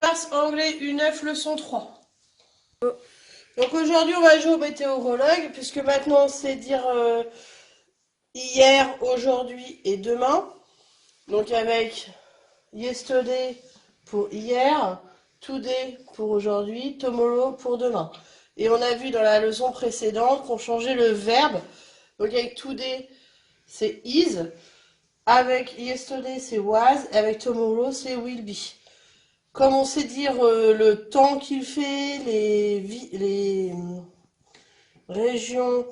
Classe anglais U9 leçon 3. Donc aujourd'hui on va jouer au météorologue puisque maintenant on sait dire hier, aujourd'hui et demain. Donc avec yesterday pour hier, today pour aujourd'hui, tomorrow pour demain. Et on a vu dans la leçon précédente qu'on changeait le verbe. Donc avec today c'est is, avec yesterday c'est was, et avec tomorrow c'est will be. Comme on sait dire le temps qu'il fait, les régions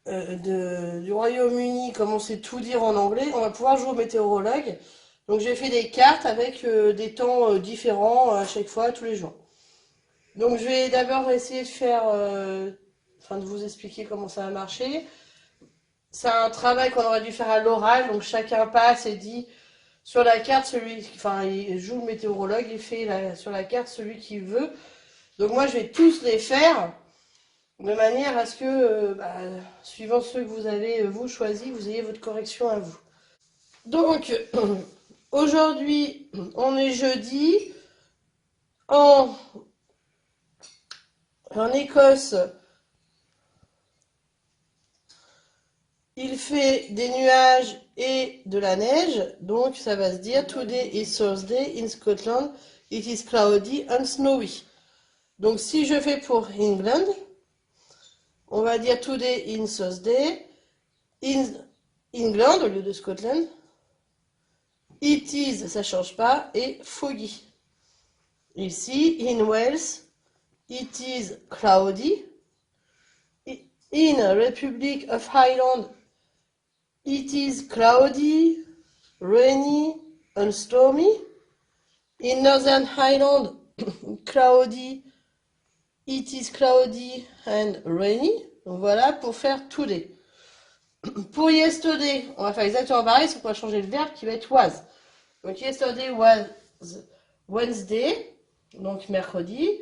du Royaume-Uni, comme on sait tout dire en anglais, on va pouvoir jouer au météorologue. Donc j'ai fait des cartes avec des temps différents à chaque fois, tous les jours. Donc je vais d'abord essayer de faire, de vous expliquer comment ça va marcher. C'est un travail qu'on aurait dû faire à l'oral, donc chacun passe et dit sur la carte il joue le météorologue, il fait sur la carte celui qu'il veut. Donc moi je vais tous les faire de manière à ce que, suivant ceux que vous avez vous choisis, vous ayez votre correction à vous. Donc aujourd'hui on est jeudi. En Écosse, il fait des nuages et de la neige, donc ça va se dire Today is Thursday in Scotland, it is cloudy and snowy. Donc si je fais pour England, on va dire Today in Thursday in England au lieu de Scotland, it is, ça change pas, et foggy. Ici, in Wales, it is cloudy. In Republic of Ireland, it is cloudy, rainy and stormy. In Northern Ireland, cloudy, it is cloudy and rainy. Donc voilà pour faire today. Pour yesterday, on va faire exactement pareil, sauf qu'on va changer le verbe qui va être was. Donc yesterday was Wednesday, donc mercredi.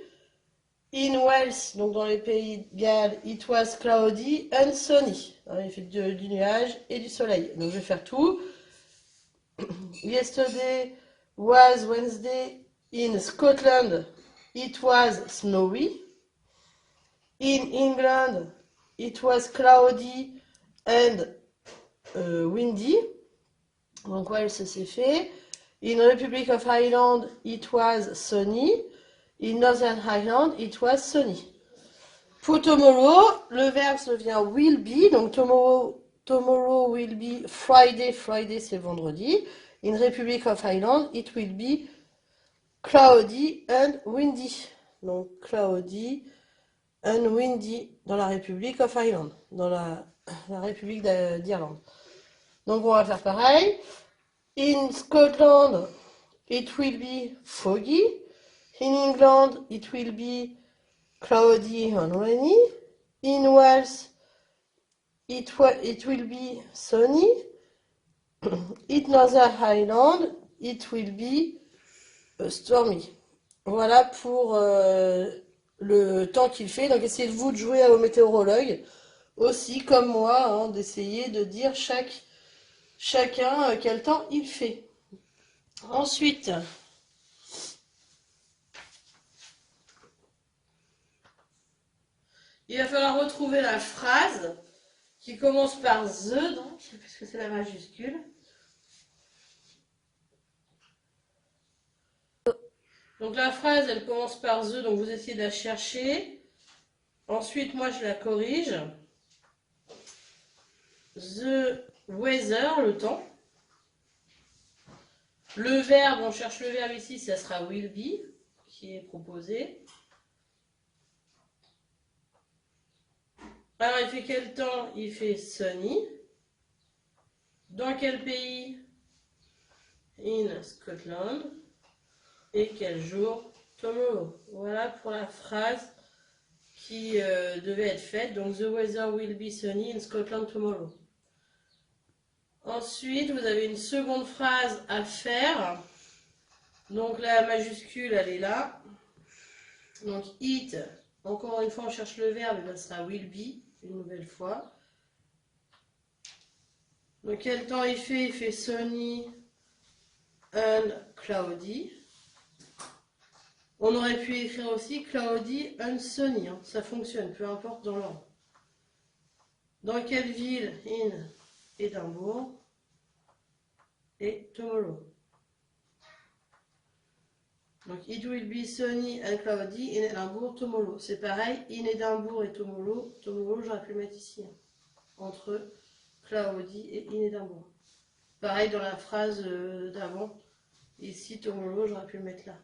In Wales, donc dans les pays de Galles, it was cloudy and sunny. Il fait du nuage et du soleil. Donc je vais faire tout. Yesterday was Wednesday. In Scotland, it was snowy. In England, it was cloudy and windy. Donc Wales, c'est fait. In Republic of Ireland, it was sunny. In Northern Ireland, it was sunny. Pour tomorrow, le verbe devient will be. Donc tomorrow will be Friday. Friday, c'est vendredi. In Republic of Ireland, it will be cloudy and windy. Donc cloudy and windy dans la Republic of Ireland, dans la République d'Irlande. Donc on va faire pareil. In Scotland, it will be foggy. In England, it will be cloudy and rainy. In Wales, it will be sunny. In Northern Ireland, it will be stormy. Voilà pour le temps qu'il fait. Donc essayez de vous de jouer au météorologue aussi, comme moi, hein, d'essayer de dire chacun quel temps il fait. Ensuite, il va falloir retrouver la phrase qui commence par the, donc, puisque c'est la majuscule. Donc la phrase, elle commence par the, donc vous essayez de la chercher. Ensuite, moi, je la corrige. The weather, le temps. Le verbe, on cherche le verbe ici, ça sera will be, qui est proposé. Alors, il fait quel temps? Il fait sunny. Dans quel pays? In Scotland. Et quel jour? Tomorrow. Voilà pour la phrase qui devait être faite. Donc, the weather will be sunny in Scotland tomorrow. Ensuite, vous avez une seconde phrase à faire. Donc, la majuscule, elle est là. Donc, it. Encore une fois, on cherche le verbe, et ça sera will be, une nouvelle fois. Donc, quel temps il fait? Il fait sunny and cloudy. On aurait pu écrire aussi cloudy and sunny, hein. Ça fonctionne, peu importe dans l'ordre. Dans quelle ville? In Édimbourg et tomorrow. Donc, it will be sunny and cloudy in Edinburgh tomorrow. C'est pareil, in Édimbourg et tomorrow. Tomorrow, j'aurais pu le mettre ici, hein, entre cloudy et in Édimbourg. Pareil dans la phrase d'avant. Ici, tomorrow, j'aurais pu le mettre là.